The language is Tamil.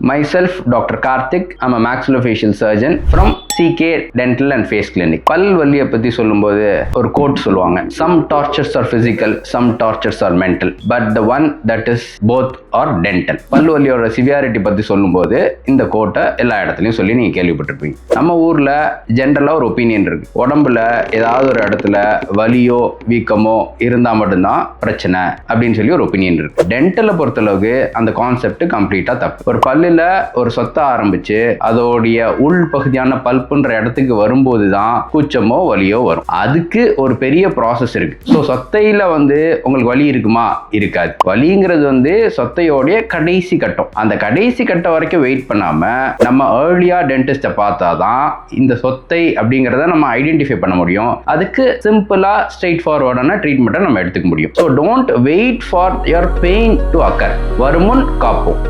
Myself, Dr. Karthik. I'm a maxillofacial surgeon from CK Dental and Face Clinic. பல் வலியை பற்றி சொல்லும்போது ஒரு கோட் சொல்லுவாங்க. Some tortures are physical, some tortures are mental, but the one that is both are dental. பல் வலியோட சிவியாரிட்டி பற்றி சொல்லும்போது இந்த கோட்டை எல்லா இடத்துலையும் சொல்லி நீங்கள் கேள்விப்பட்டிருப்பீங்க. நம்ம ஊரில் ஜென்ரலாக ஒரு ஒப்பீனியன் இருக்கு. உடம்புல ஏதாவது ஒரு இடத்துல வலியோ வீக்கமோ இருந்தால் மட்டும்தான் பிரச்சனை அப்படின்னு சொல்லி ஒரு ஒப்பீனியன் இருக்கு. டென்டலை பொறுத்தளவுக்கு அந்த கான்செப்ட் கம்ப்ளீட்டாக தப்பு. ஒரு பல்லில் ஒரு சொத்தை ஆரம்பிச்சு அதோடைய உள் பகுதியான பல்புன்ற இடத்துக்கு வரும்போது தான் கூச்சமோ வலியோ வரும். அதுக்கு ஒரு பெரிய ப்ராசஸ் இருக்கு. ஸோ சொத்தையில உங்களுக்கு வலி இருக்குமா? இருக்காது. வலிங்கிறது சொத்தையோடைய கடைசி கட்டம். அந்த கடைசி கட்டம் வரைக்கும் வெயிட் பண்ணாம நம்ம ஏர்லியா டென்டிஸ்ட பார்த்தாதான் இந்த சொத்தை அப்படிங்கிறத நம்ம ஐடென்டிஃபை பண்ண முடியும். அதுக்கு சிம்பிளா ஸ்ட்ரெயிட் ஃபார்வர்டான ட்ரீட்மெண்ட்டை நம்ம எடுத்துக்க முடியும். So don't wait for your pain to occur. வருமுன் காப்போம்.